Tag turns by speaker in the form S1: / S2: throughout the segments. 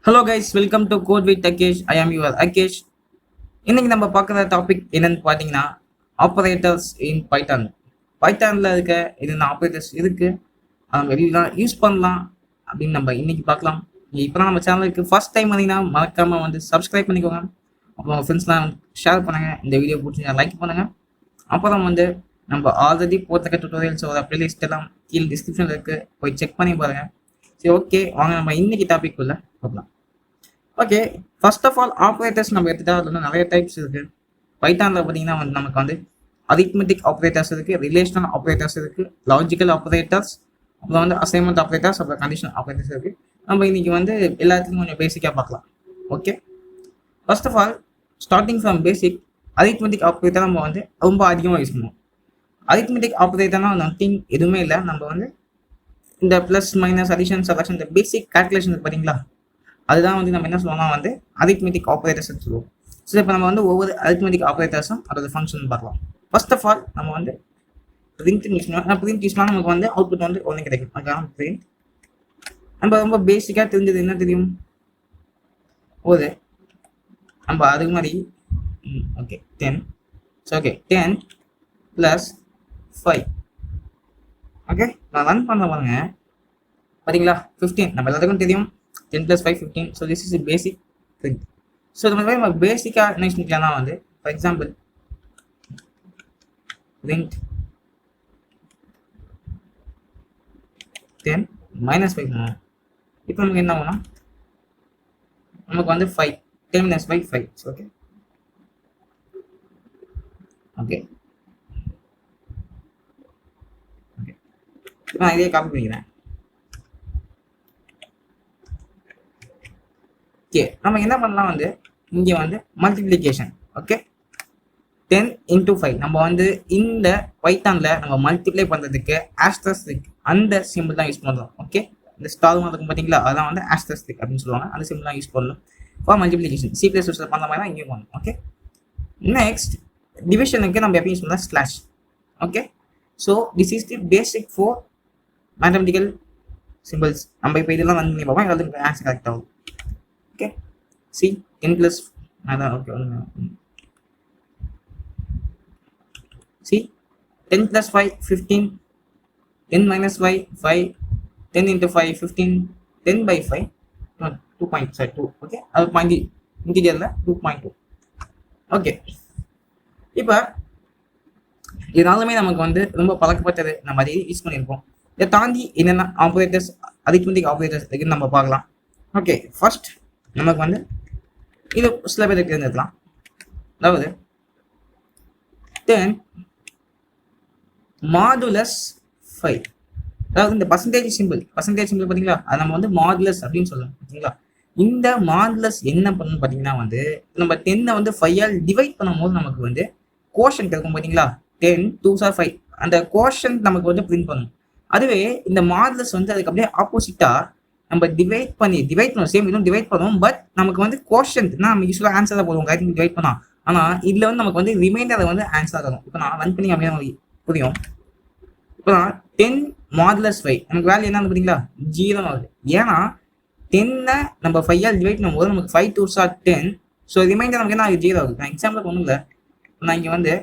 S1: Hello guys, welcome to code with Akesh. I am your Akesh. இன்னைக்கு நம்ம பார்க்குற டாபிக் என்னன்னு பார்த்தீங்கன்னா ஆப்ரேட்டர்ஸ் இன் பைத்தான். பைத்தானில் இருக்க என்னென்ன ஆப்ரேட்டர்ஸ் இருக்குது, அதை நம்ம எப்படிலாம் யூஸ் பண்ணலாம் அப்படின்னு நம்ம இன்னைக்கு பார்க்கலாம். இப்போ தான் நம்ம சேனலுக்கு ஃபர்ஸ்ட் டைம் வந்தீங்கன்னா மறக்காமல் வந்து சப்ஸ்கிரைப் பண்ணிக்கோங்க. அப்புறம் உங்கள் ஃப்ரெண்ட்ஸ்லாம் ஷேர் பண்ணுங்கள். இந்த வீடியோ பிடிச்சிங்க லைக் பண்ணுங்கள். அப்புறம் வந்து நம்ம ஆல்ரெடி போட்டிருக்க டுட்டோரியல்ஸோட பிளேலிஸ்ட் எல்லாம் கீழே டிஸ்கிரிப்ஷனில் இருக்குது, போய் செக் பண்ணி பாருங்கள். சரி, ஓகே, வாங்க நம்ம இன்னைக்கு டாபிக் உள்ள பார்க்கலாம். Okay, first of all operators நம்ம எடுத்துட்டா அதில் வந்து நிறைய டைப்ஸ் இருக்குது. பைத்தானில் பார்த்தீங்கன்னா வந்து நமக்கு வந்து அரித்மெட்டிக் ஆப்ரேட்டர்ஸ் இருக்குது, ரிலேஷனல் ஆப்ரேட்டர்ஸ் இருக்குது, லாஜிக்கல் ஆப்ரேட்டர்ஸ், அப்புறம் வந்து அசைன்மெண்ட் ஆப்ரேட்டர்ஸ், அப்புறம் கண்டிஷனல் ஆப்ரேட்டர்ஸ் இருக்குது. நம்ம இன்னைக்கு வந்து எல்லாத்துக்கும் கொஞ்சம் பேசிக்காக பார்க்கலாம். Okay, first of all starting from basic, arithmetic operator நம்ம வந்து ரொம்ப அதிகமாக யூஸ் பண்ணுவோம். அரித்மெட்டிக் ஆப்ரேட்டர்னா நத்திங் எதுவுமே இல்லை. நம்ம வந்து இந்த ப்ளஸ் மைனஸ் அடிஷன் சப்ட்ராக்ஷன் இந்த பேசிக் கால்குலேஷன் பார்த்தீங்களா, அதுதான் வந்து நம்ம என்ன சொல்லுவோம்னா வந்து அரித்மெட்டிக் ஆப்ரேட்டர்ஸ் சொல்லுவோம். ஸோ இப்போ நம்ம வந்து ஒவ்வொரு அரித்மெட்டிக் ஆப்ரேட்டர்ஸும் அதோட ஃபங்க்ஷன் பார்க்கலாம். ஃபர்ஸ்ட் ஆஃப் ஆல் நம்ம வந்து பிரிண்ட் யூஸ் பண்ணுவோம். பிரிண்ட் யூஸ் பண்ணால் நமக்கு வந்து அவுட்புட் வந்து ஒன்று கிடைக்கும். அதுக்காக பிரிண்ட் நம்ம ரொம்ப பேசிக்காக தெரிஞ்சது என்ன தெரியும், ஒரு நம்ம அதுக்கு மாதிரி ஓகே 10. So okay 10 + 5. ஓகே, நான் ரன் பண்ண பாருங்க, பார்த்தீங்களா 15. நம்ம எல்லாத்துக்கும் தெரியும் 10 + 5 15. So this is basic print. So இந்த மாதிரி நம்ம பேசிக்காக என்ன பண்ணிக்கலாம்னா வந்து ஃபார் எக்ஸாம்பிள் பிரிண்ட் 10 - 5 பண்ணுவோம். இப்போ நமக்கு என்ன ஆகும்னா நமக்கு வந்து 5, 10 - 5 5. ஓகே ஓகே ஓகே இப்போ நான் இதே காப்பி பண்ணிக்கிறேன். ஓகே, நம்ம என்ன பண்ணலாம் வந்து இங்கே வந்து மல்டிப்ளிகேஷன். ஓகே 10 × 5 நம்ம வந்து இந்த பைத்தானில் நம்ம மல்டிப்ளை பண்ணுறதுக்கு ஆஸ்டரிஸ்க் அந்த சிம்பிள் தான் யூஸ் பண்ணுறோம். ஓகே, இந்த ஸ்டார் இருக்கும் பார்த்தீங்களா, அதான் வந்து ஆஸ்டரிஸ்க் அப்படின்னு சொல்லுவாங்க. அந்த சிம்பிள் தான் யூஸ் பண்ணணும் ஃபார் மல்டிப்ளிகேஷன். C++ பண்ணுற மாதிரி தான் இங்கேயும் பண்ணணும். ஓகே, நெக்ஸ்ட் டிவிஷனுக்கு நம்ம எப்பயும் யூஸ் பண்ணலாம் slash. Okay, so this is the basic for mathematical symbols. நம்ம இப்போ இதெல்லாம் வந்து பார்ப்போம், எல்லாத்துக்கும் ஆன்சர் கரெக்ட் ஆகும். ஓகே, சி 10 + அதான் ஓகே சி 10 + 5 15, 10 - 5 5, 10 × 5 15, 10/5 2.2. ஓகே, அது பாயிண்ட் இன்டீரியரில் 2.2. ஓகே, இப்போ இதனாலுமே நமக்கு வந்து ரொம்ப பழக்கப்பட்டது, நம்ம அதை யூஸ் பண்ணியிருப்போம். இதை தாண்டி என்னென்ன ஆப்ரேட்டர்ஸ் அரித்மெட்டிக் ஆப்ரேட்டர்ஸ் இருக்குன்னு நம்ம பார்க்கலாம். ஓகே, ஃபர்ஸ்ட் நமக்கு வந்து இது சில பேர் தேர்ந்தெடுக்கலாம். அதாவது 10 மாடுலஸ் 5. அதாவது இந்த பர்சன்டேஜ் சிம்பிள் பார்த்தீங்களா, அது நம்ம வந்து மாடுலஸ் அப்படின்னு சொல்லலாம். பார்த்தீங்களா, இந்த மாடுலஸ் என்ன பண்ணணும் பார்த்தீங்கன்னா வந்து நம்ம 10 வந்து 5ஆல் டிவைட் பண்ணும்போது நமக்கு வந்து கோஷன் இருக்கும். பார்த்தீங்களா, 10 2s are 5, அந்த கோஷன் நமக்கு வந்து பிரிண்ட் பண்ணணும். அதுவே இந்த மாடுலஸ் வந்து அதுக்கு அப்படியே ஆப்போசிட்டா நம்ம டிவைட் பண்ணுவோம். சேம் இதுவும் டிவைட் பண்ணுவோம், பட் நமக்கு வந்து கோஷன் நம்ம யூஸ்வலாக ஆன்சர் தான் போடுவோம் ரைட்டிங் டிவைட் பண்ணா. ஆனால் இதில் வந்து நமக்கு வந்து ரிமைண்டரை வந்து ஆன்சர் தரும். இப்போ நான் ரன் பண்ணி அப்படியே புரியும். இப்போ நான் 10 மாடுலஸ் 5 நமக்கு வேல்யூ என்ன பார்த்தீங்களா 0 ஆகுது. ஏன்னா 10 நம்ம 5ஆல் டிவைட் பண்ணும்போது நமக்கு 5 2s are 10. ஸோ ரிமைண்டர் நமக்கு என்ன ஆகுது 0 ஆகுது. நான் எக்ஸாம்பிளுக்கு ஒன்றும் இல்லை, நான் இங்கே வந்து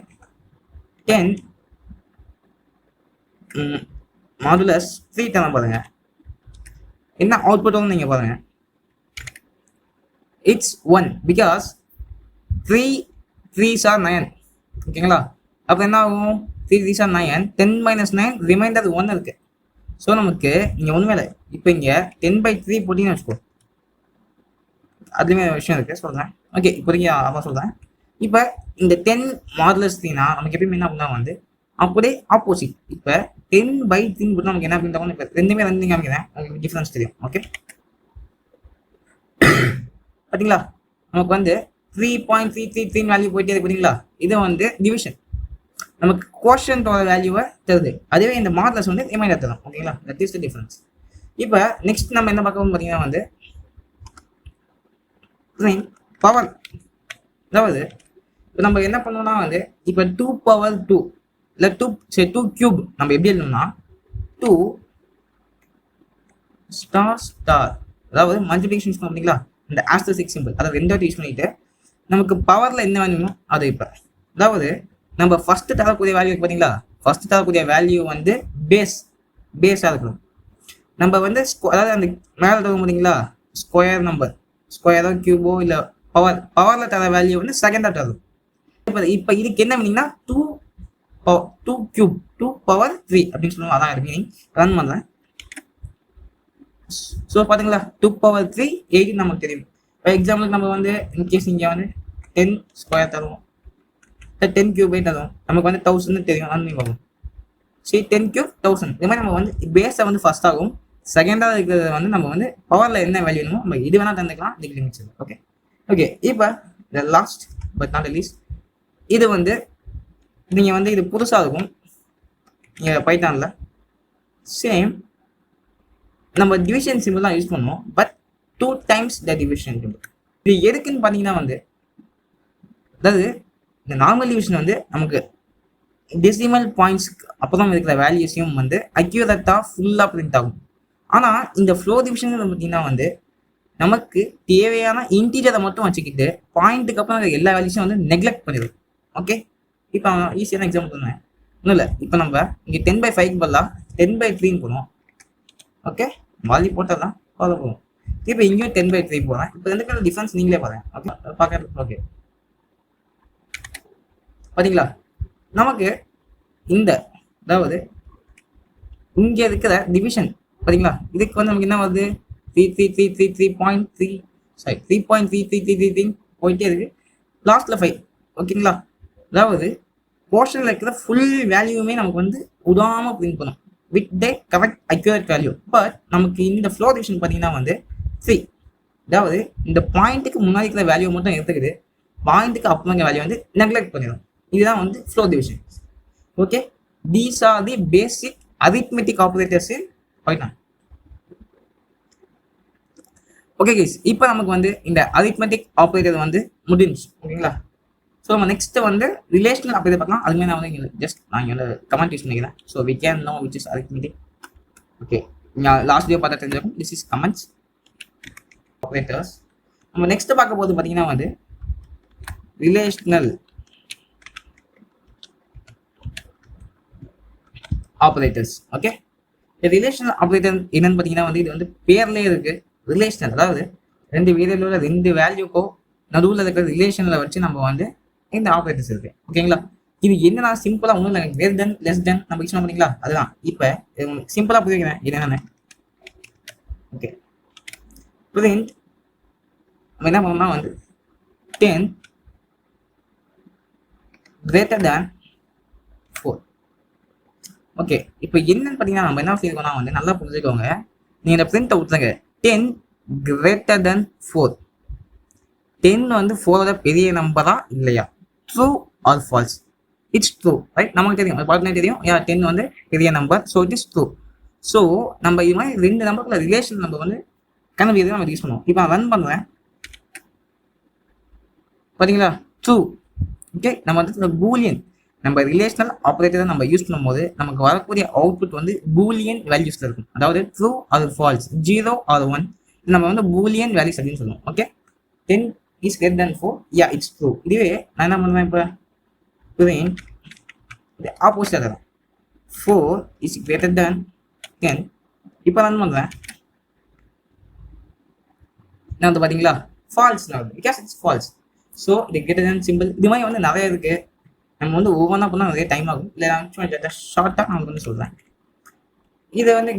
S1: 10 மாடுலஸ் 3 தர பாருங்க, என்ன அவுட்புட் வந்து நீங்கள் பாருங்க, இட்ஸ் 1 பிகாஸ் 3 3s are 9. ஓகேங்களா, அப்போ என்ன ஆகும் 3 3s are 9, 10 - 9 ரிமைண்டர் 1 இருக்கு. ஸோ நமக்கு இங்கே ஒன்றுமே இல்லை. இப்போ இங்கே 10/3 போட்டிங்கன்னு வச்சுக்கோ, அதுலேயுமே விஷயம் இருக்குது சொல்கிறேன். ஓகே, இப்போதைக்கு அதான் சொல்கிறேன். இப்போ இந்த 10 மாடுலஸ் 3னா நமக்கு எப்பயுமே என்ன பண்ணால் வந்து அப்படியே ஆப்போசிட். இப்போ 10/3 போட்டு நமக்கு என்ன அப்படின்னா இப்போ ரெண்டுமே ரெண்டு காமிக்கிறேன், உங்களுக்கு டிஃப்ரென்ஸ் தெரியும். ஓகே, பார்த்தீங்களா நமக்கு வந்து 3.333 வேல்யூ போயிட்டே இருக்கு. பார்த்தீங்களா, இது வந்து டிவிஷன் நமக்கு கோஷன்டோட வேல்யூவை தருது. அதுவே இந்த மாடுலஸ் வந்து ரிமைண்டர் தரும். ஓகேங்களா, தட் இஸ் தி டிஃபரன்ஸ். இப்போ நெக்ஸ்ட் நம்ம என்ன பார்க்கணும் பார்த்தீங்கன்னா வந்து பவர். அதாவது இப்போ நம்ம என்ன பண்ணோம்னா வந்து இப்போ 2/2 இல்லை 2 கியூப் நம்ம எப்படி எழுதணும்னா 2 ஸ்டார் அதாவது மல்டிபிளிகேஷன் யூஸ் பண்ணீங்களா, இந்த ஆஸ்டரிஸ்க் சிம்பிள் அதை ரெண்டாவது யூஸ் பண்ணிட்டு நமக்கு பவர்ல என்ன வேணுமோ அது இப்போ, அதாவது நம்ம ஃபர்ஸ்ட் தரக்கூடிய வேல்யூ பார்த்தீங்களா, ஃபர்ஸ்ட் தரக்கூடிய வேல்யூ வந்து பேஸாக இருக்கணும். நம்ம வந்து அதாவது அந்த மேலே தர முடியுங்களா ஸ்கொயர் நம்பர், ஸ்கொயரோ கியூபோ இல்லை பவரில் தர வேல்யூ வந்து செகண்டாக தரும். இப்போ இதுக்கு என்ன மீனிங்னா 2 கியூப் 2 பவர் 3 அப்படின்னு சொல்லுவாங்க. அதான் மீனிங். ரன் பண்ணுறேன். ஸோ பார்த்தீங்களா 2 பவர் 3 18 நமக்கு தெரியும். இப்போ எக்ஸாம்பிளுக்கு நம்ம வந்து இன்கேஸ் இங்கே வந்து 10 ஸ்கொயர் தருவோம், 10 கியூபே தரும், நமக்கு வந்து 1000 தெரியும். ரன் பண்ணி வரும். சரி 10 கியூப் 1000. இது மாதிரி நம்ம வந்து பேஸை வந்து ஃபர்ஸ்ட் ஆகும், செகண்டாக இருக்கிறது வந்து நம்ம வந்து பவரில் என்ன வேல்யூ வேணுமோ நம்ம இது வேணால் தந்துக்கலாம், இதுக்கு லிமிட்ஸ் இல்லை. Okay okay. இப்போ the last but not least, இது வந்து நீங்கள் வந்து இது புதுசாக இருக்கும் நீங்கள் பைத்தானில். சேம் நம்ம டிவிஷன் சிம்பிள் தான் யூஸ் பண்ணுவோம், but 2 times the division simple. இது எதுக்குன்னு பார்த்தீங்கன்னா வந்து, அதாவது இந்த நார்மல் டிவிஷன் வந்து நமக்கு டெசிமல் பாயிண்ட்ஸ்க்கு அப்புறம் இருக்கிற வேல்யூஸையும் வந்து அக்யூரேட்டாக ஃபுல்லாக பிரிண்ட் ஆகும். ஆனால் இந்த ஃப்ளோ டிவிஷன் பார்த்தீங்கன்னா வந்து நமக்கு தேவையான இன்டீரியரை மட்டும் வச்சுக்கிட்டு பாயிண்ட்டுக்கு அப்புறம் எல்லா வேல்யூஸையும் வந்து நெக்லெக்ட் பண்ணிடும். ஓகே, இப்போ ஈஸியான எக்ஸாம்பிள் சொன்னேன், ஒன்றும் இல்லை. இப்போ நம்ம இங்கே 10/5 பதிலாக 10/3 போடுவோம். ஓகே, வாலி போட்டால் தான் ஃபாலோ பண்ணுவோம். இப்போ இங்கேயும் 10/3 போகிறேன். இப்போ ரெண்டுக்கான டிஃப்ரென்ஸ் நீங்களே பாருங்க. ஓகே பார்க்க. ஓகே பார்த்தீங்களா, நமக்கு இந்த அதாவது இங்கே இருக்கிற டிவிஷன் பார்த்தீங்களா, இதுக்கு வந்து நமக்கு என்ன வருது 3.33 சாரி 3.3333 போயிட்டே இருக்கு, லாஸ்ட்டில் 5. ஓகேங்களா, அதாவது போர்ஷனில் இருக்கிற ஃபுல் வேல்யூமே நமக்கு வந்து உடாமல் பிரிண்ட் பண்ணும் with the correct accurate value. But நமக்கு இந்த ஃப்ளோ டிவிஷன் பார்த்தீங்கன்னா வந்து 3, அதாவது இந்த பாயிண்ட்டுக்கு முன்னாடி இருக்கிற வேல்யூ மட்டும் எடுத்துக்குது, பாயிண்ட்டுக்கு அப்புறம் வேல்யூ வந்து நெக்லெக்ட் பண்ணிடும். இதுதான் வந்து flow division. Okay, these are the basic arithmetic operators in Python. Okay guys, இப்போ நமக்கு வந்து இந்த அரித்மெட்டிக் ஆபரேட்டர் வந்து முடிஞ்சிச்சு. ஓகேங்களா, ஸோ நம்ம நெக்ஸ்ட் வந்து ரிலேஷனல் ஆபரேட்டர் பார்க்கலாம். அதுமாதிரி நான் வந்து ஜஸ்ட் நான் இங்கே வந்து கமெண்ட் யூஸ் பண்ணிக்கிறேன். So we can know which is arithmetic. Okay, நீங்கள் லாஸ்ட் வீடியோ பார்த்தா தெரிஞ்சிருக்கும். This is comments operators. நம்ம நெக்ஸ்ட் பார்க்க போது பார்த்தீங்கன்னா வந்து relational operators. Okay, relational operator என்னன்னு பார்த்தீங்கன்னா வந்து இது வந்து பேர்லேயே இருக்கு ரிலேஷனல், அதாவது 2 வேரியபிளோட 2 வேல்யூக்கோ நடுவில் இருக்கிற ரிலேஷனில் வச்சு நம்ம வந்து இந்த ஆபரேட்டர்ஸ் இருக்கு. ஓகேங்களா, இது என்னன்னா சிம்பிளாக ஒன்றும் இல்லை, கிரேட்டர் தென் லெஸ் தென் நம்ம யூஸ் பண்ணிங்களா, அதுதான். இப்போ சிம்பிளாக புரிஞ்சுக்கிறேன் இது என்னென்ன. ஓகே, பிரிண்ட் நம்ம என்ன பண்ணோம்னா வந்து 10 greater than 4. ஓகே, இப்போ என்னன்னு பார்த்தீங்கன்னா நம்ம என்ன செய்யணும்னா வந்து நல்லா புரிஞ்சுக்கோங்க. நீங்கள் இந்த பிரிண்ட் விட்டுருங்க 10 greater than 4. 10 வந்து 4ஓட பெரிய நம்பரா இல்லையா, true or false. It's true, right. நமக்கு தெரியும், அது பார்க்கணும் தெரியும், 10 வந்து பெரிய number, so it is true. So நம்ம இது மாதிரி 2 நம்பருக்குள்ள ரிலேஷன் நம்ம வந்து கணக்கு நம்ம யூஸ் பண்ணுவோம். இப்போ நான் ரன் பண்ணுறேன் பார்த்தீங்களா, ட்ரூ. ஓகே, நம்ம வந்து பூலியன் நம்ம ரிலேஷனல் ஆப்ரேட்டரை நம்ம யூஸ் பண்ணும்போது நமக்கு வரக்கூடிய அவுட்புட் வந்து பூலியன் வேல்யூஸ்ல இருக்கும். அதாவது ட்ரூ ஆர் ஃபால்ஸ், 0 ஆர் 1, நம்ம வந்து பூலியன் வேல்யூஸ் அப்படின்னு சொல்லுவோம். Okay, 10 is greater than 4, yeah it's true. இதுவே நான் என்ன பண்ணுவேன், இப்போ பிரிண்ட் இது ஆப்போசிட் தரேன் 4 இஸ் greater than 10. இப்போ ரன் பண்ணுறேன், நான் வந்து பார்த்தீங்களா ஃபால்ஸ் நான் பிகாஸ் இட்ஸ் ஃபால்ஸ். ஸோ இது greater than சிம்பிள் இது மாதிரி வந்து நிறைய இருக்கு. நம்ம வந்து ஒவ்வொன்றா பண்ணால் நிறைய டைம் ஆகும். இல்லை நான் ஷார்ட்டாக நான் வந்து சொல்கிறேன். இதை வந்து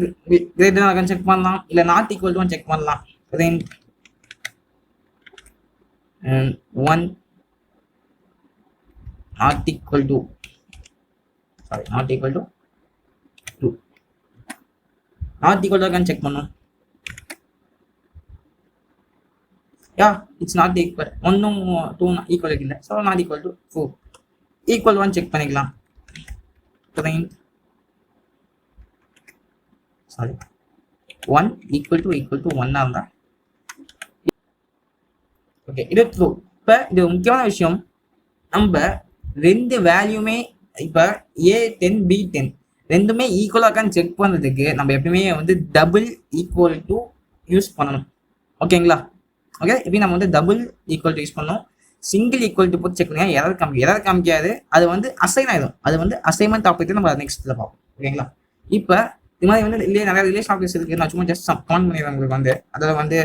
S1: கிரேட்டர் செக் பண்ணலாம், இல்லை நாட் ஈக்குவல் டு செக் பண்ணலாம். Print 1 not equal to 2 not equal to check பண்ணோம். Yeah it's not equal, 1 2 equal இல்லை, so not equal to 4. Equal 1 check பண்ணிக்கலாம். பிரிண்ட் 1 ஈக்குவல் டு 1 இருந்தால் ஓகே, இது ட்ரூ. இப்போ இது முக்கியமான விஷயம், நம்ம 2 வேல்யூமே இப்போ A10 B10 ரெண்டுமே ஈக்குவலாக இருக்கான்னு செக் பண்ணுறதுக்கு நம்ம எப்பயுமே வந்து டபுள் ஈக்குவல் டு யூஸ் பண்ணணும். ஓகேங்களா? ஓகே, இப்போ நம்ம வந்து டபுள் ஈக்குவல் டு யூஸ் பண்ணோம். சிங்கிள் ஈக்குவல் டு போட்டு செக் பண்ணுங்க. எரர் காமிக்காது. அது வந்து அசைன் ஆயிடும். அது வந்து அசைன்மெண்ட் ஆப்ரேட்டர் நம்ம நெக்ஸ்ட்ல பார்ப்போம். ஓகேங்களா? இப்போ இது மாதிரி வந்து இல்லையே நிறைய ரிலேஷன் ஆப்ரேட்டர்ஸ் இருக்கு. நான் சும்மா ஜஸ்ட் கமெண்ட் பண்ணிடுறேன் உங்களுக்கு வந்து. அதில் வந்து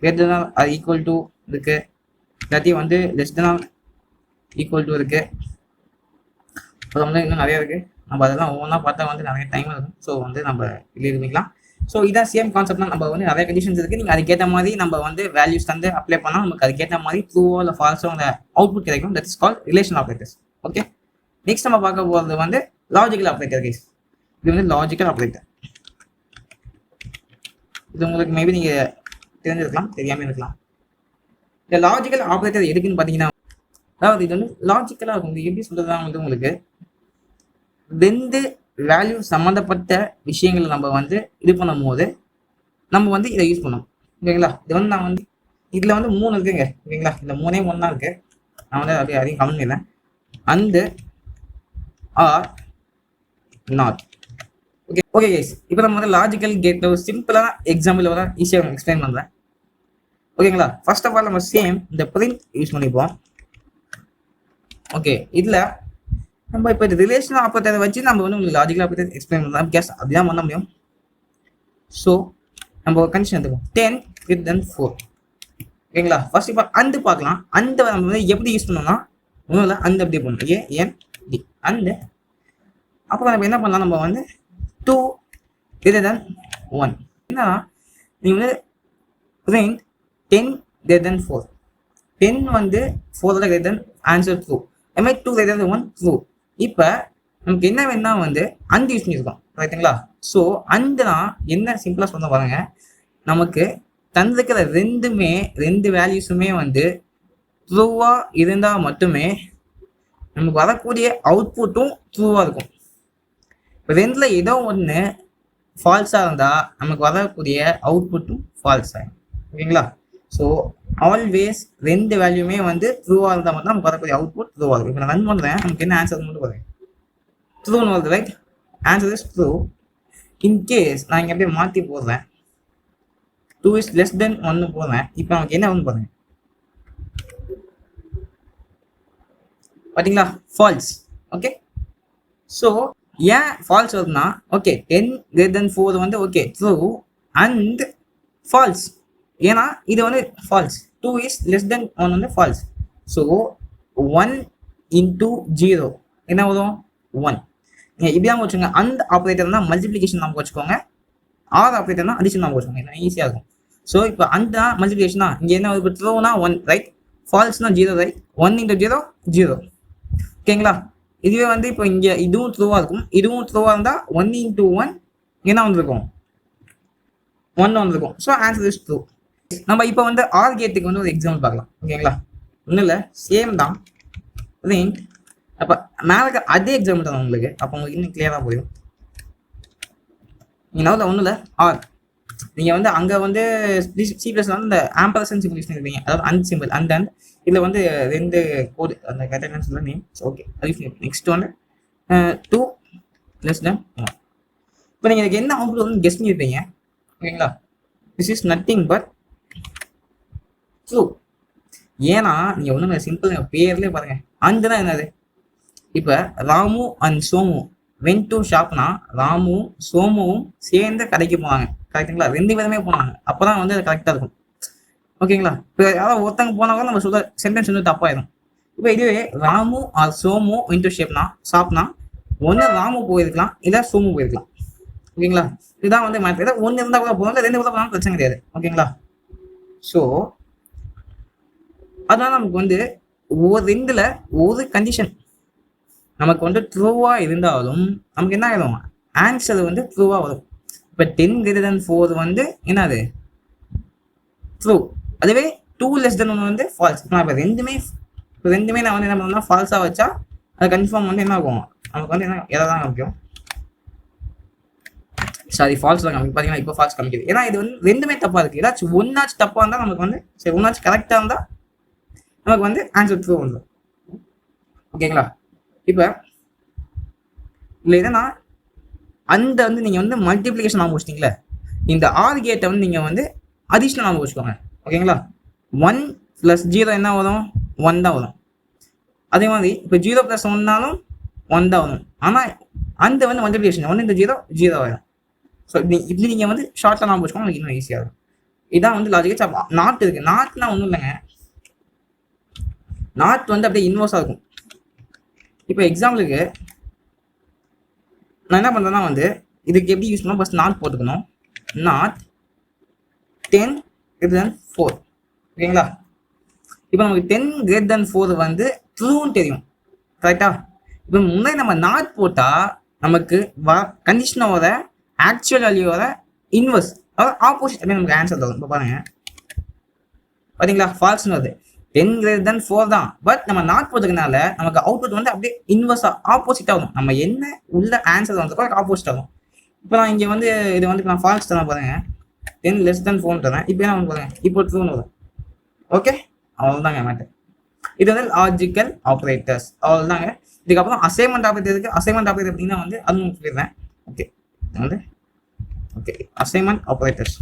S1: greater than or equal to இருக்கு, இல்லாட்டி வந்து less than or equal to இருக்கு. அப்புறம் வந்து இன்னும் நிறைய இருக்கு. நம்ம அதெல்லாம் ஒவ்வொன்றா பார்த்தா வந்து நிறைய டைம் இருக்கும். ஸோ வந்து நம்ம எழுதிக்கலாம். ஸோ இதான் சேம் கான்செப்ட் தான். நம்ம வந்து நிறைய கண்டிஷன்ஸ் இருக்கு. நீங்கள் அதுக்கேற்ற மாதிரி நம்ம வந்து வேல்யூஸ் வந்து அப்ளை பண்ணால் நமக்கு அதுக்கேற்ற மாதிரி ட்ரூவோ இல்லை ஃபால்ஸோ அந்த அவுட்புட் கிடைக்கும். That is call relation operators. Okay, next நம்ம பார்க்க போகிறது வந்து லாஜிக்கல் ஆப்ரேட்டர் கேஸ். இது வந்து லாஜிக்கல் ஆப்ரேட்டர். இது உங்களுக்கு மேபி நீங்கள் தெரிஞ்சிருக்கலாம், தெரியாமல் இருக்கலாம். இந்த லாஜிக்கல் ஆப்ரேட்டர் எதுக்குன்னு பார்த்தீங்கன்னா, அதாவது இது வந்து லாஜிக்கலாக இருக்கும். இது எப்படி சொல்றதுதான் வந்து உங்களுக்கு ரெண்டு வேல்யூ சம்மந்தப்பட்ட விஷயங்களை நம்ம வந்து இது பண்ணும் போது நம்ம வந்து இதை யூஸ் பண்ணணும். ஓகேங்களா? இது வந்து நான் வந்து இதில் வந்து 3 இருக்குங்க. ஓகேங்களா? இந்த 3 1 தான் இருக்கு. நான் வந்து அப்படியே அதையும் கமெண்ட் பண்ணிடுறேன். And or not. Okay okay guys, இப்போ நம்ம வந்து லாஜிக்கல் கேட்ல ஒரு சிம்பிளான எக்ஸாம்பிள் வர ஈஸியாக எக்ஸ்பிளைன் பண்ணுறேன். ஓகேங்களா? ஃபர்ஸ்ட் ஆஃப் ஆல் நம்ம சேம் இந்த பிரிண்ட் யூஸ் பண்ணிப்போம். ஓகே, இதில் நம்ம இப்போ இந்த ரிலேஷன் ஆப்ரேட்டரை வச்சு நம்ம வந்து உங்களுக்கு லாஜிக்கல் ஆப்ரேட்டர் எக்ஸ்பிளைன் பண்ணலாம். கேஸ் அப்படிதான் பண்ண முடியும். ஸோ நம்ம ஒரு கண்டிஷன் எடுத்துப்போம், 10 greater than 4. ஓகேங்களா? ஃபர்ஸ்ட் இப்போ அண்டு பார்க்கலாம். அந்த நம்ம வந்து எப்படி யூஸ் பண்ணோம்னா ஒன்றும் இல்லை, அந்த அப்படி பண்ணணும். AND and. அப்புறம் நம்ம என்ன பண்ணலாம், நம்ம வந்து 2 greater than 1. ஏன்னா நீங்கள் வந்து print 10 greater than 4. 10 வந்து 4 greater than ஆன்சர் ட்ரூ. அது மாதிரி 2 greater than 1 ட்ரூ. இப்போ நமக்கு என்ன வேணா வந்து அண்ட் யூஸ் பண்ணியிருக்கோம், ரைட்டுங்களா? ஸோ அண்டுனா என்ன சிம்பிளாக சொல்ல பாருங்க, நமக்கு தந்திருக்கிற ரெண்டு வேல்யூஸுமே வந்து ட்ரூவாக இருந்தால் மட்டுமே நமக்கு வரக்கூடிய அவுட்புட்டும் ட்ரூவாக இருக்கும். இப்போ ரெண்டில் ஏதோ ஒன்று ஃபால்ஸாக இருந்தால் நமக்கு வரக்கூடிய அவுட்புட்டும் ஃபால்ஸ் ஆகும். ஓகேங்களா? ஸோ ஆல்வேஸ் ரெண்டு வேல்யூமே வந்து ட்ரூவாக இருந்தால் மட்டும் நமக்கு வரக்கூடிய அவுட்புட் ட்ரூவாக இருக்கும். இப்போ நான் ரன் பண்ணுறேன், நமக்கு என்ன ஆன்சர் மட்டும் வருது, ட்ரூன்னு வருது, right? Answer is true. In case நான் இங்கே அப்படியே மாற்றி போடுறேன், 2 is less than 1 போடுறேன். இப்போ நமக்கு என்ன வந்து பாருங்க, பார்த்தீங்களா? ஃபால்ஸ். ஓகே, ஸோ ஏன் ஃபால்ஸ் வருதுன்னா, ஓகே 10 greater than 4 வந்து ஓகே ட்ரூ அண்ட் ஃபால்ஸ். ஏன்னா இது வந்து ஃபால்ஸ். 2 is less than 1 வந்து ஃபால்ஸ். ஸோ 1 into 0 என்ன வரும், 1. நீங்கள் இப்படி தான் வச்சுக்கோங்க. அந்த ஆப்ரேட்டர் தான் மல்டிப்ளிகேஷன் நம்ம வச்சுக்கோங்க, ஆர் ஆப்ரேட்டர் தான் அடிஷன் நம்ம வச்சுக்கோங்க, என்ன ஈஸியாக இருக்கும். ஸோ இப்போ அந்த மல்டிப்ளிகேஷன் தான் இங்கே என்ன வருது, ட்ரூனா 1 ரைட், ஃபால்ஸ்னா 0 ரைட். 1 into 0 0. ஓகேங்களா? இதுவே வந்து இப்போ இங்கே இதுவும் ட்ரூவாக இருக்கும், இதுவும் ட்ரூவாக இருந்தால் 1 into 1 என்ன வந்துருக்கும், 1 வந்துருக்கும். So answer is true. நம்ம இப்போ வந்து ஆர் கேட்டுக்கு வந்து ஒரு எக்ஸாம்பிள் பார்க்கலாம். ஓகேங்களா? ஒன்றும் இல்லை, சேம் தான். அப்போ மேலே அதே எக்ஸாம்பிள் தான் உங்களுக்கு. அப்போ உங்களுக்கு இன்னும் கிளியராக புரியும். நீங்கள் ஒன்றும் இல்லை, ஆர் நீங்கள் வந்து அங்கே வந்து C++ வந்து இந்த ஆம்பர்சன் சிம்பிள் யூஸ் பண்ணிருப்பீங்க, அதாவது அண்ட் சிம்பிள் அண்ட் இதில் வந்து ரெண்டு கோடு அந்த கரெக்டாக சொல்ல நேம். ஓகே, அது நெக்ஸ்ட் வந்து 2 less than 1. இப்போ நீங்கள் இதுக்கு என்ன அவுட்புட் வந்து கெஸ் பண்ணியிருப்பீங்க. ஓகேங்களா? This is nothing but true. ஏன்னா நீங்கள் ஒன்றும் சிம்பிள் பேர்லேயே பாருங்க, அண்டுனா என்னது, இப்போ Ramu and Somu went to ஷாப்னா ராமும் சோமுவும் சேர்ந்து கடைக்கு போனாங்க, கரெக்டுங்களா? ரெண்டு பேருமே போனாங்க, அப்போ தான் வந்து அது கரெக்டாக இருக்கும். ஓகேங்களா? இப்போ யாராவது ஒருத்தங்க போனாலும் நம்ம சொல்ல சென்டென்ஸ் வந்து தப்பாயிடும். இப்போ இதுவே Ramu or Somu went to ஷாப்னா ஒன்று ராமு போயிருக்கலாம், இல்லை சோமு போயிருக்கலாம். ஓகேங்களா? இதுதான் வந்து மேட்ரு. ஒன்று இருந்தால் கூட போகணும், இல்லை ரெண்டு கூட போனாலும் பிரச்சனை கிடையாது. ஓகேங்களா? ஸோ அதனால நமக்கு வந்து ரெண்டுல ஒரு கண்டிஷன் நமக்கு வந்து ட்ரூவாக இருந்தாலும் நமக்கு என்ன ஆகிடும், ஆன்சர் வந்து ட்ரூவாக வரும். இப்போ 10 greater than 4 வந்து என்னது, ட்ரூ. அதுவே 2 less than 1 வந்து ஃபால்ஸ். நான் இப்போ ரெண்டுமே நான் வந்து என்ன பண்ணணும்னா ஃபால்ஸாக வச்சா அது கன்ஃபார்ம் வந்து என்ன ஆகும், நமக்கு வந்து என்ன எதை தான் காமிக்கும், சாரி ஃபால்ஸ் தான் காமிக்கும். பார்த்தீங்கன்னா இப்போ ஃபால்ஸ் காமிக்குது. ஏன்னா இது வந்து ரெண்டுமே தப்பாக இருக்குது. ஏதாச்சும் ஒன்றாச்சும் தப்பாக இருந்தால் நமக்கு வந்து சரி, ஒன்றாச்சும் கரெக்டாக இருந்தால் நமக்கு வந்து ஆன்சர் ட்ரூ வந்துடும். ஓகேங்களா? இப்போ இல்லை என்னன்னா அந்த வந்து நீங்கள் வந்து மல்டிப்ளிகேஷன் ஆக முடிச்சிட்டிங்களே, இந்த ஆர் கேட்டை வந்து நீங்கள் வந்து அடிஷ்னல் ஞாபகம் வச்சுக்கோங்க. ஓகேங்களா? 1 + 0 என்ன வரும்? 1 தான் வரும். அதே மாதிரி இப்போ 0 + 1னாலும் 1 தான் வரும். ஆனால் அந்த வந்து மல்டிப்ளிகேஷன் 1 × 0 0 ஆயிடும். ஸோ இப்படி நீங்கள் வந்து ஷார்ட்டாக ஞாபகம் வச்சுக்கோங்க, உங்களுக்கு இன்னும் ஈஸியாக இருக்கும். இதான் வந்து லாஜிக். நாட் இருக்குது. நாட்னா ஒன்றும் இல்லைங்க, நாட் வந்து அப்படியே இன்வர்ஸாக இருக்கும். இப்போ எக்ஸாம்பிளுக்கு நான் என்ன பண்ணுறேன்னா வந்து இதுக்கு எப்படி யூஸ் பண்ணணும், ஃபஸ்ட் நாட் போட்டுக்கணும். நாட் 10 > 4. ஓகேங்களா? இப்போ நமக்கு 10 > 4 வந்து ட்ரூன்னு தெரியும், கரெக்டா? இப்போ முன்னாடி நம்ம நாட் போட்டால் நமக்கு கண்டிஷனோட ஆக்சுவல் வேல்யூவோட இன்வர்ஸ், அதாவது ஆப்போசிட் அப்படின்னு நமக்கு ஆன்சர் தரும். இப்போ பாருங்க, பார்த்தீங்களா? ஃபால்ஸ்னு வருது. 10 > 4 தான், பட் நம்ம நாட் போட்டதுனால நமக்கு அவுட்புட் வந்து அப்படியே இன்வர்ஸாக ஆப்போசிட்டாக வரும். நம்ம என்ன உள்ள ஆன்சர் வந்ததுக்கோ ஆப்போசிட் ஆகும். இப்போ நான் இங்கே வந்து இது வந்து நான் ஃபால்ஸ் தரேன் பாருங்க, 10 < 4 தரேன். இப்போ என்ன வந்து பாருங்க, இப்போ ட்ரூன்னு வரும். ஓகே, அவ்வளோதாங்க மேட்டர். இது வந்து லாஜிக்கல் ஆப்ரேட்டர்ஸ், அவ்வளோதாங்க. இதுக்கப்புறம் அசைன்மெண்ட் ஆப்ரேட்டர் இருக்குது. அசைன்மெண்ட் ஆப்ரேட்டர் அப்படின்னா வந்து அதுவும் சொல்லிடுறேன். ஓகே வந்து ஓகே, அசைன்மெண்ட் ஆப்ரேட்டர்ஸ்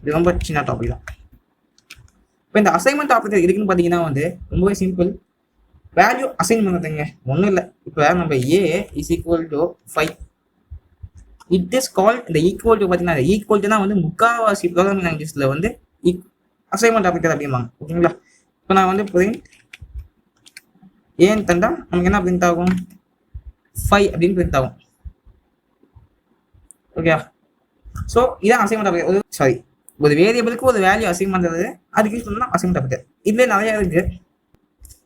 S1: இது ரொம்ப சின்ன டாபிக் தான். இப்போ இந்த அசைன்மெண்ட் ஆப்ரேட்டர் இருக்குன்னு பார்த்தீங்கன்னா வந்து ரொம்பவே சிம்பிள். வேல்யூ அசைன் பண்ணுறதுங்க, ஒன்றும் இல்லை. இப்போ நம்ம A = 5, இட் இஸ் கால்ட் இந்த ஈக்குவல் டு. பார்த்தீங்கன்னா ஈக்குவல் டுனா வந்து முக்கால்வாசி ப்ரோக்ராமிங் லாங்குவேஜில் வந்து அசைன்மெண்ட் ஆப்ரேட்டர் அப்படிம்பாங்க. ஓகேங்களா? இப்போ நான் வந்து பிரிண்ட் ஏன்னு தந்தா நமக்கு என்ன பிரிண்ட் ஆகும், 5 அப்படின்னு பிரிண்ட் ஆகும். ஓகே, ஸோ இதான் அசைன்மெண்ட் ஆப்ரேட்டர். ஒரு வேரியபிளுக்கு ஒரு வேல்யூ அசைன் பண்ணுறது, அதுக்கு யூஸ் பண்ணால் அசைன்மெண்ட் ஆப்ரேட்டர். இதுலேயே நிறையா இருக்குது.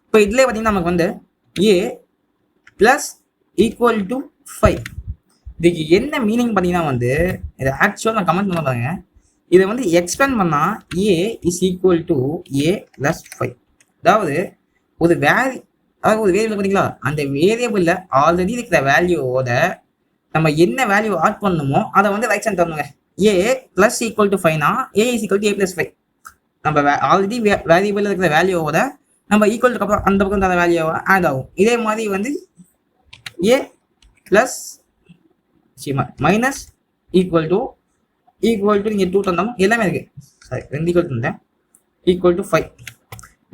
S1: இப்போ இதுலேயே பார்த்தீங்கன்னா நமக்கு வந்து A + = 5. இதுக்கு என்ன மீனிங் பார்த்தீங்கன்னா வந்து இதை ஆக்சுவலாக நான் கமெண்ட் பண்ணுறாங்க. இதை வந்து எக்ஸ்பேண்ட் பண்ணால் A = A + 5. அதாவது ஒரு வேரியபிள் பார்த்தீங்களா, அந்த வேரியபிளில் ஆல்ரெடி இருக்கிற வேல்யூவோட நம்ம என்ன வேல்யூ ஆட் பண்ணணுமோ அதை வந்து ரைட் சைடு தரணுங்க. A + = 5னா A = A + 5. நம்ம ஆல்ரெடி வேரியபிளில் இருக்கிற வேல்யூவோட நம்ம ஈக்குவலுக்கு அப்புறம் அந்த பக்கம் தர வேல்யூவை ஆட் ஆகும். இதே மாதிரி வந்து A ப்ளஸ் ஈக்குவல் டு நீங்கள் 2 தந்தாலும் எல்லாமே இருக்குது. சாரி, 2 ஈக்குவல் தந்தேன். = 5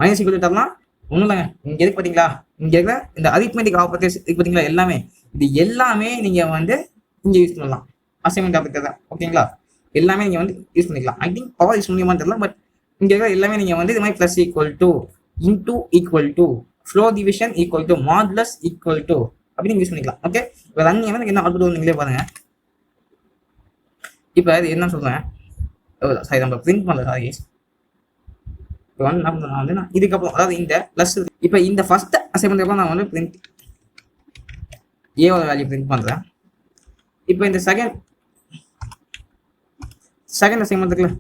S1: மைனஸ் ஈக்குவல் தரலாம், ஒன்றும் இல்லைங்க. இங்கே இருக்கு பார்த்தீங்களா, இங்கே இருக்கிற இந்த அரித்மெட்டிக் ஆப்பரேட்டர்ஸ் இருக்கு பார்த்தீங்களா, எல்லாமே இது எல்லாமே நீங்கள் வந்து இங்கே யூஸ் பண்ணலாம். அசைன்மெண்ட் ஆப்ரேட்டர் தான். ஓகேங்களா? எல்லாமே நீங்கள் வந்து யூஸ் பண்ணிக்கலாம். ஐ திங்க் பவர் யூஸ் பண்ணியமான்னு தெரியல, பட் இங்கே இருக்கிற எல்லாமே நீங்கள் வந்து இது மாதிரி plus = into = flow division = modulus = அப்படின்னு யூஸ் பண்ணிக்கலாம். ஓகே, இப்போ ரன் வந்து என்ன அவுட்புட் நீங்களே பாருங்க. இப்போ அது என்ன சொல்கிறேன், சாரி நம்ம பிரிண்ட் பண்ணல. சாரி, இப்போ வந்து என்ன பண்ணுறேன் வந்து நான் இதுக்கப்புறம் அதாவது இந்த ப்ளஸ் இப்போ இந்த ஃபர்ஸ்ட் அசைன்மெண்ட் அப்புறம் நான் வந்து பிரிண்ட் ஏவோட வேல்யூ பிரிண்ட் பண்ணுறேன். இப்போ இந்த செகண்ட் அசைன்மெண்ட் இருக்குல்ல,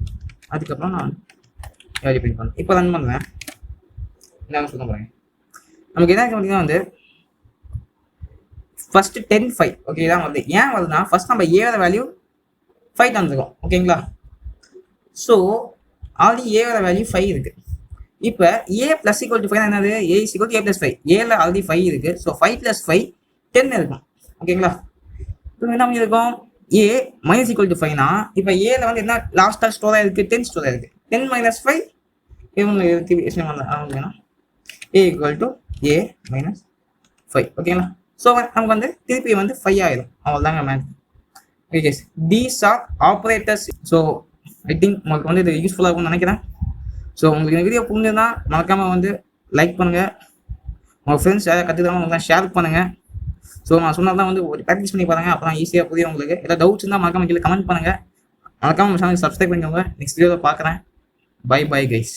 S1: அதுக்கப்புறம் நான் வேல்யூ பிரிண்ட் பண்ணுறேன். இப்போ ரன் பண்ணுறேன். என்ன சொல்ல போகிறேன், நமக்கு என்ன பார்த்தீங்கன்னா வந்து ஃபர்ஸ்ட் 10 5. ஓகே, தான் வருது. ஏன் வருதுன்னா ஃபர்ஸ்ட் நம்ம ஏவோட வேல்யூ 5 தந்துருக்கோம். ஓகேங்களா? ஸோ ஆல்ரெடி ஏவோட வேல்யூ 5 இருக்கு. இப்போ A + = 5 என்னது, A = A + 5. ஏல ஆல்ரெடி 5 இருக்கு. ஸோ 5 + 5 10 இருக்கும். ஓகேங்களா? இப்போ என்ன பண்ணியிருக்கோம், A - = 5னா இப்போ ஏல வந்து என்ன லாஸ்ட்டாக ஸ்டோராக இருக்குது, 10 ஸ்டோராக இருக்குது. 10 - 5 A = A - 5. ஓகேங்களா? ஸோ நமக்கு வந்து திருப்பி வந்து 5 ஆயிடும். அவ்வளோதாங்க ma'am. Okay, these are operators. So I think உங்களுக்கு வந்து இது யூஸ்ஃபுல்லாக இருக்கும்னு நினைக்கிறேன். ஸோ உங்களுக்கு இந்த வீடியோ புரிஞ்சுதுன்னா மறக்காமல் வந்து லைக் பண்ணுங்கள். உங்கள் ஃப்ரெண்ட்ஸ் யாராவது கற்றுக்கலாம் உங்களுக்கு ஷேர் பண்ணுங்கள். ஸோ நான் சொன்னதான் வந்து ஒரு ப்ராக்டிஸ் பண்ணி பாருங்கள், அப்போ ஈஸியாக புரியும் உங்களுக்கு. ஏதாவது டவுட்ஸ் இருந்தால் மறக்காமல் கீழே கமெண்ட் பண்ணுங்கள். மறக்காமல் சேனல் சப்ஸ்கிரைப் பண்ணிக்கோங்க. நெக்ஸ்ட் வீடியோவில் பார்க்குறேன். Bye guys.